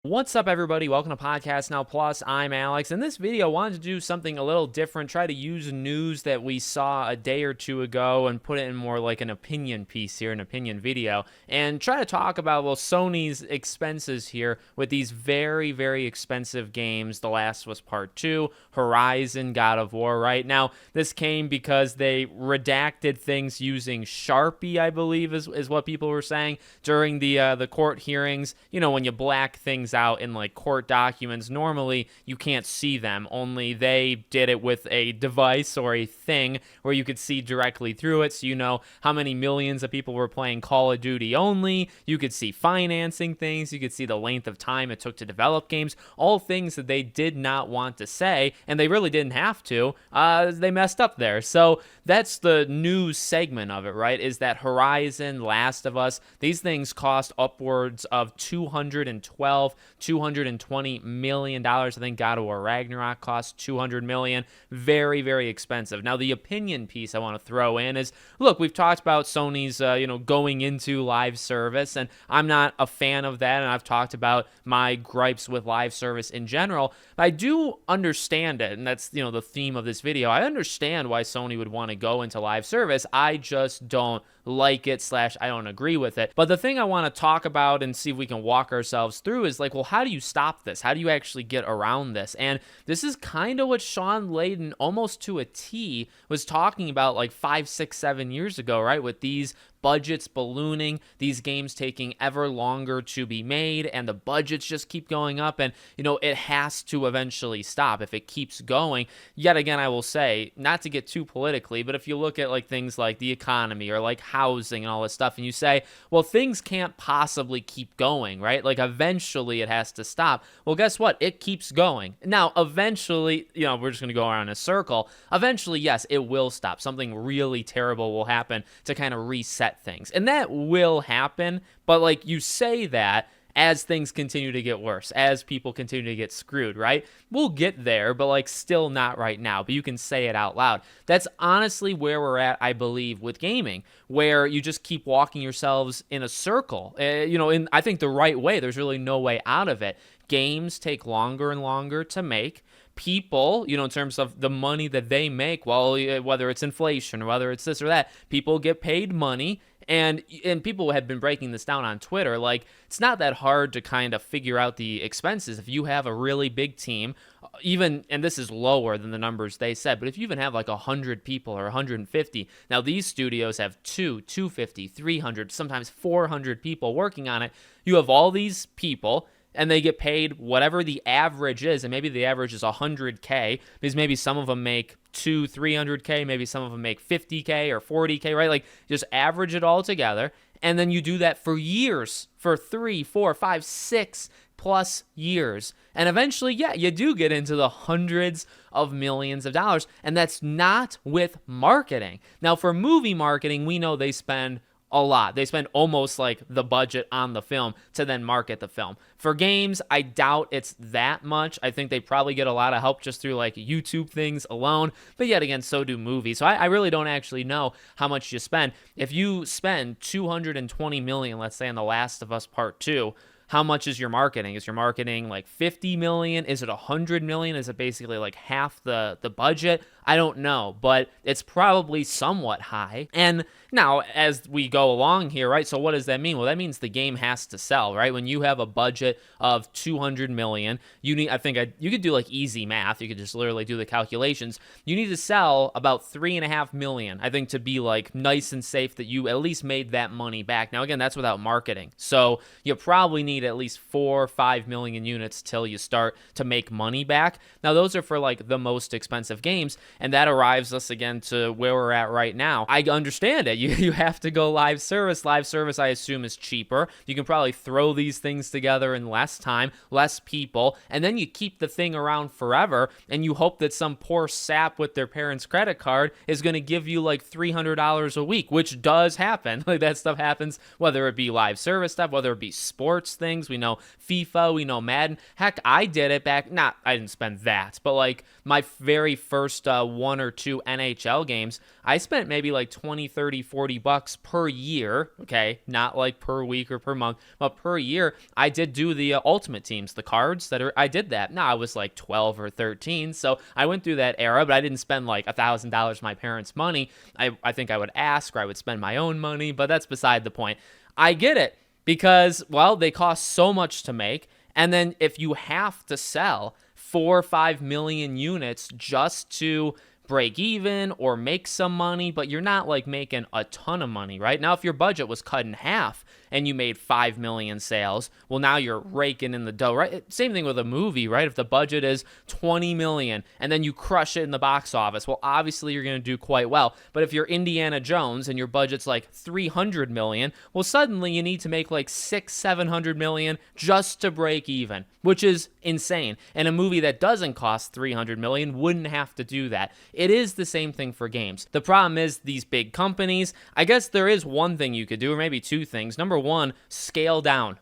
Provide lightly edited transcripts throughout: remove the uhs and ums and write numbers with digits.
What's up, everybody? Welcome to Podcast Now Plus. I'm Alex. In this video, I wanted to do something a little different, try to use news that we saw a day or two ago and put it in more like an opinion piece here, an opinion video, and try to talk about, well, Sony's expenses here with these very, very expensive games. The Last of Us Part 2, Horizon, God of War, right? Now, this came because they redacted things using Sharpie, I believe is what people were saying during the court hearings. You know, when you black things out in like court documents, normally you can't see them, only they did it with a device or a thing where you could see directly through it, so you know how many millions of people were playing Call of Duty only. You could see financing things, you could see the length of time it took to develop games, all things that they did not want to say, and they really didn't have to. They messed up there. So that's the news segment of it, right? Is that Horizon, Last of Us, these things cost upwards of $220 million. I think God of War Ragnarok cost $200 million. Very, very expensive. Now, the opinion piece I want to throw in is, look, we've talked about Sony's, going into live service, and I'm not a fan of that, and I've talked about my gripes with live service in general. But I do understand it, and that's, the theme of this video. I understand why Sony would want to go into live service. I just don't like it / I don't agree with it. But the thing I want to talk about and see if we can walk ourselves through is like, well, how do you stop this? How do you actually get around this? And this is kind of what Sean Layden, almost to a T, was talking about like 5, 6, 7 years ago, right? With these budgets ballooning, these games taking ever longer to be made, and the budgets just keep going up, and it has to eventually stop if it keeps going. Yet again, I will say, not to get too politically, but if you look at like things like the economy or like housing and all this stuff, and you say, well, things can't possibly keep going, right? Like eventually it has to stop. Well, guess what? It keeps going. Now, eventually, we're just going to go around in a circle. Eventually, yes, it will stop. Something really terrible will happen to kind of reset things, and that will happen. But like, you say that as things continue to get worse, as people continue to get screwed, right? We'll get there, but like still not right now, but you can say it out loud. That's honestly where we're at, I believe, with gaming, where you just keep walking yourselves in a circle, in, I think, the right way. There's really no way out of it. Games take longer and longer to make. People, in terms of the money that they make, well, whether it's inflation or whether it's this or that, people get paid money. And people have been breaking this down on Twitter. Like, it's not that hard to kind of figure out the expenses. If you have a really big team, even, and this is lower than the numbers they said, but if you even have like 100 people or 150, now these studios have 250, 300, sometimes 400 people working on it. You have all these people, and they get paid whatever the average is, and maybe the average is 100K, because maybe some of them make 300K, maybe some of them make 50K or 40K, right? Like, just average it all together, and then you do that for years, for 3, 4, 5, 6 plus years, and eventually, yeah, you do get into the hundreds of millions of dollars, and that's not with marketing. Now, for movie marketing, we know they spend a lot. They spend almost like the budget on the film to then market the film. For games, I doubt it's that much. I think they probably get a lot of help just through like YouTube things alone. But yet again, so do movies. So I really don't actually know how much you spend. If you spend $220 million, let's say, on The Last of Us Part 2, how much is your marketing? Is your marketing like 50 million? Is it 100 million? Is it basically like half the budget? I don't know, but it's probably somewhat high. And now, as we go along here, right, so what does that mean? Well, that means the game has to sell, right? When you have a budget of 200 million, you could do like easy math. You could just literally do the calculations. You need to sell about 3.5 million, I think, to be like nice and safe that you at least made that money back. Now, again, that's without marketing. So you probably need at least 4 or 5 million units till you start to make money back. Now, those are for like the most expensive games. And that arrives us again to where we're at right now. I understand it. You have to go live service. Live service, I assume, is cheaper. You can probably throw these things together in less time, less people, and then you keep the thing around forever, and you hope that some poor sap with their parents' credit card is going to give you like $300 a week, which does happen. Like, that stuff happens, whether it be live service stuff, whether it be sports things. We know FIFA, we know Madden. Heck, I did it back, not, I didn't spend that, but like my very first one or two NHL games, I spent maybe like 20, 30, 40 bucks per year, okay? Not like per week or per month, but per year. I did do the Ultimate Teams, the cards I did that. Now I was like 12 or 13, so I went through that era, but I didn't spend like $1,000 of my parents' money. I think I would ask, or I would spend my own money, but that's beside the point. I get it because, well, they cost so much to make. And then if you have to sell 4 or 5 million units just to break even or make some money, but you're not like making a ton of money, right? Now, if your budget was cut in half and you made 5 million sales, well, now you're raking in the dough, right? Same thing with a movie, right? If the budget is 20 million and then you crush it in the box office, well, obviously you're going to do quite well. But if you're Indiana Jones and your budget's like 300 million, well, suddenly you need to make like 600-700 million just to break even, which is insane. And a movie that doesn't cost 300 million wouldn't have to do that. It is the same thing for games. The problem is these big companies, I guess there is one thing you could do, or maybe two things. Number one, scale down.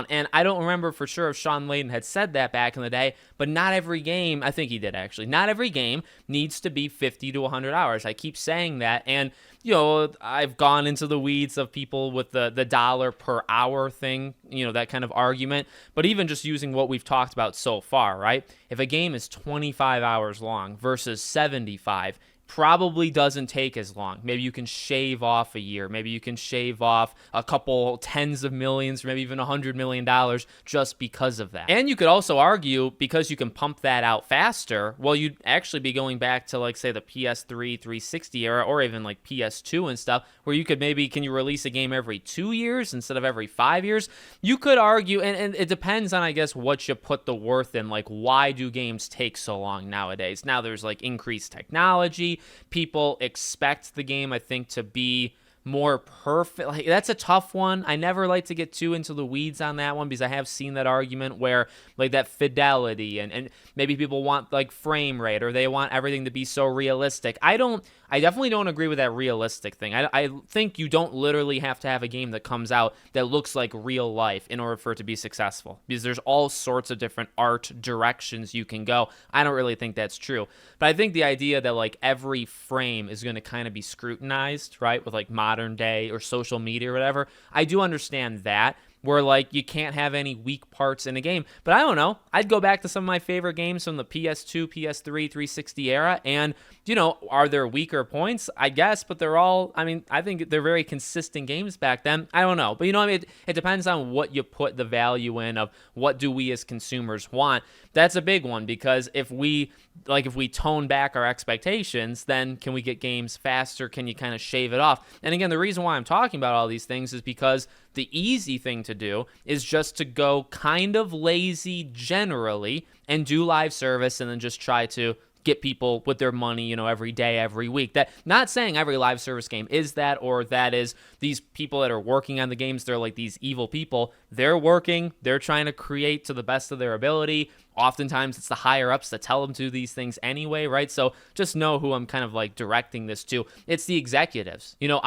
And I don't remember for sure if Sean Layden had said that back in the day, but not every game, I think he did actually, not every game needs to be 50 to 100 hours. I keep saying that, and you know, I've gone into the weeds of people with the dollar per hour thing, you know, that kind of argument. But even just using what we've talked about so far, right? If a game is 25 hours long versus 75, probably doesn't take as long. Maybe you can shave off a year. Maybe you can shave off a couple tens of millions, or maybe even $100 million just because of that. And you could also argue, because you can pump that out faster, well, you'd actually be going back to, like, say, the PS3 360 era, or even like PS2 and stuff, where you could maybe, can you release a game every 2 years instead of every 5 years? You could argue, and it depends on, I guess, what you put the worth in. Like, why do games take so long nowadays? Now there's like increased technology. People expect the game, I think, to be more perfect. Like, that's a tough one. I never like to get too into the weeds on that one, because I have seen that argument where like that fidelity and maybe people want like frame rate, or they want everything to be so realistic. I definitely don't agree with that realistic thing. I think you don't literally have to have a game that comes out that looks like real life in order for it to be successful, because there's all sorts of different art directions you can go. I don't really think that's true. But I think the idea that like every frame is going to kind of be scrutinized, right, with like modern day or social media or whatever, I do understand that, where like you can't have any weak parts in a game. But I don't know, I'd go back to some of my favorite games from the PS2, PS3, 360 era, and you know, are there weaker points? I guess, but they're all, I mean, I think they're very consistent games back then. I don't know, but you know what I mean? It depends on what you put the value in of what do we as consumers want. That's a big one, because if we tone back our expectations, then can we get games faster? Can you kind of shave it off? And again, the reason why I'm talking about all these things is because the easy thing to do is just to go kind of lazy generally and do live service, and then just try to get people with their money, you know, every day, every week. That, not saying every live service game is that, or that is these people that are working on the games, they're like these evil people. They're working, they're trying to create to the best of their ability. Oftentimes it's the higher ups that tell them to do these things anyway, right? So just know who I'm kind of like directing this to. It's the executives. You know,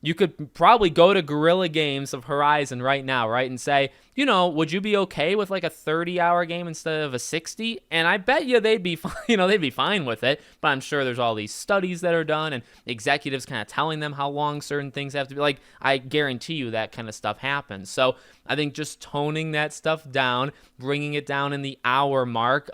you could probably go to Guerrilla Games of Horizon right now, right, and say, you know, would you be okay with like a 30-hour game instead of a 60? And I bet you they'd be fine, they'd be fine with it. But I'm sure there's all these studies that are done and executives kind of telling them how long certain things have to be. Like, I guarantee you that kind of stuff happens. So I think just toning that stuff down, bringing it down in the hour mark,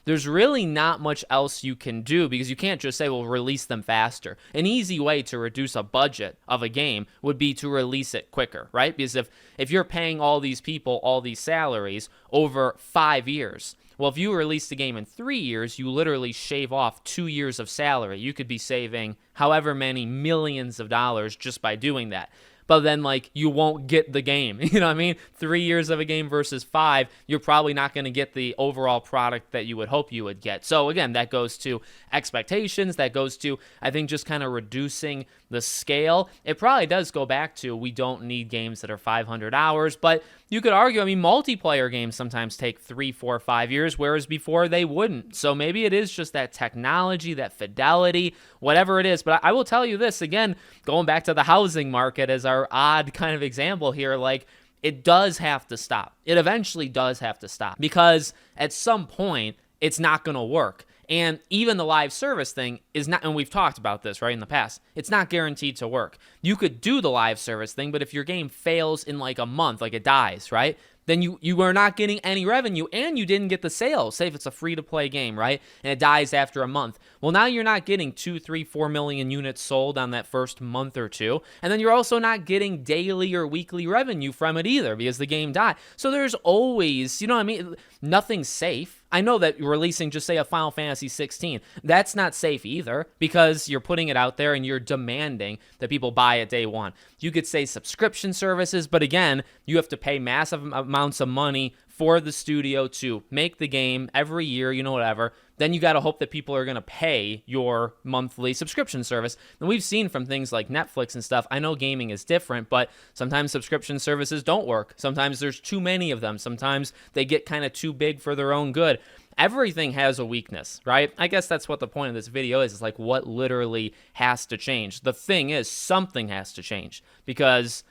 there's really not much else you can do, because you can't just say, well, release them faster. An easy way to reduce a budget of a game would be to release it quicker, right? Because if you're paying all these people all these salaries over 5 years, well, if you release the game in 3 years, you literally shave off 2 years of salary. You could be saving however many millions of dollars just by doing that. But then, like, you won't get the game. You know what I mean? 3 years of a game versus 5, you're probably not going to get the overall product that you would hope you would get. So, again, that goes to expectations. That goes to, I think, just kind of reducing the scale. It probably does go back to, we don't need games that are 500 hours. But you could argue, I mean, multiplayer games sometimes take 3, 4, 5 years, whereas before they wouldn't. So maybe it is just that technology, that fidelity, whatever it is. But I will tell you this, again, going back to the housing market as our odd kind of example here, like, it does have to stop. It eventually does have to stop because at some point it's not going to work. And even the live service thing is not, and we've talked about this, right, in the past, it's not guaranteed to work. You could do the live service thing, but if your game fails in like a month, like it dies, right, then you are not getting any revenue and you didn't get the sales. Say if it's a free-to-play game, right, and it dies after a month. Well, now you're not getting 2, 3, 4 million units sold on that first month or two, and then you're also not getting daily or weekly revenue from it either because the game died. So there's always, you know what I mean, nothing's safe. I know that releasing, just say, a Final Fantasy 16, that's not safe either because you're putting it out there and you're demanding that people buy it day one. You could say subscription services, but again, you have to pay massive amounts of money for the studio to make the game every year, you know, whatever. Then you got to hope that people are going to pay your monthly subscription service. And we've seen from things like Netflix and stuff, I know gaming is different, but sometimes subscription services don't work. Sometimes there's too many of them. Sometimes they get kind of too big for their own good. Everything has a weakness, right? I guess that's what the point of this video is. It's like what literally has to change. The thing is, something has to change because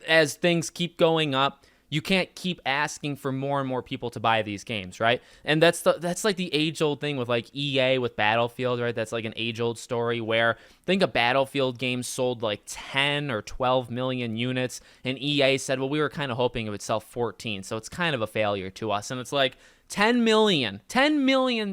as things keep going up, you can't keep asking for more and more people to buy these games, right? And that's like the age-old thing with like EA with Battlefield, right? That's like an age-old story where I think a Battlefield game sold like 10 or 12 million units, and EA said, well, we were kind of hoping it would sell 14, so it's kind of a failure to us. And it's like 10 million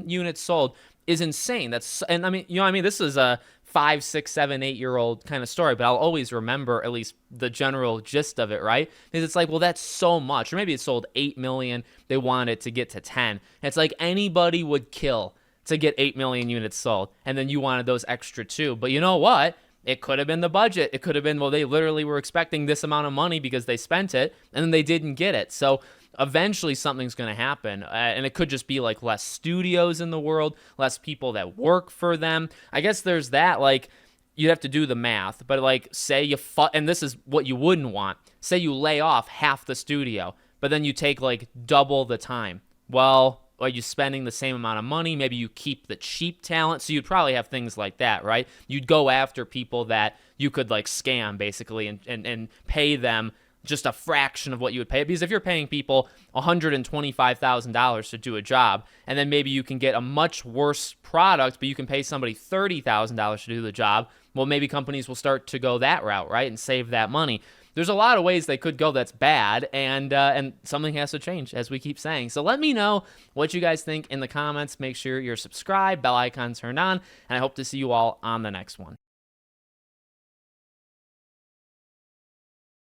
units sold is insane. And I mean, you know what I mean? This is a 5, 6, 7, 8-year-old kind of story, but I'll always remember at least the general gist of it, right? Because it's like, well, that's so much. Or maybe it sold 8 million. They wanted to get to 10. And it's like anybody would kill to get 8 million units sold. And then you wanted those extra 2. But you know what? It could have been the budget. It could have been, well, they literally were expecting this amount of money because they spent it, and then they didn't get it. So eventually something's going to happen, and it could just be like less studios in the world, less people that work for them. I guess there's that, like, you'd have to do the math, but like, say you, and this is what you wouldn't want, say you lay off half the studio, but then you take like double the time. Well, are you spending the same amount of money? Maybe you keep the cheap talent. So you'd probably have things like that, right? You'd go after people that you could like scam basically and pay them just a fraction of what you would pay. Because if you're paying people $125,000 to do a job, and then maybe you can get a much worse product, but you can pay somebody $30,000 to do the job, well, maybe companies will start to go that route, right, and save that money. There's a lot of ways they could go that's bad, and something has to change, as we keep saying. So let me know what you guys think in the comments. Make sure you're subscribed, bell icon turned on, and I hope to see you all on the next one.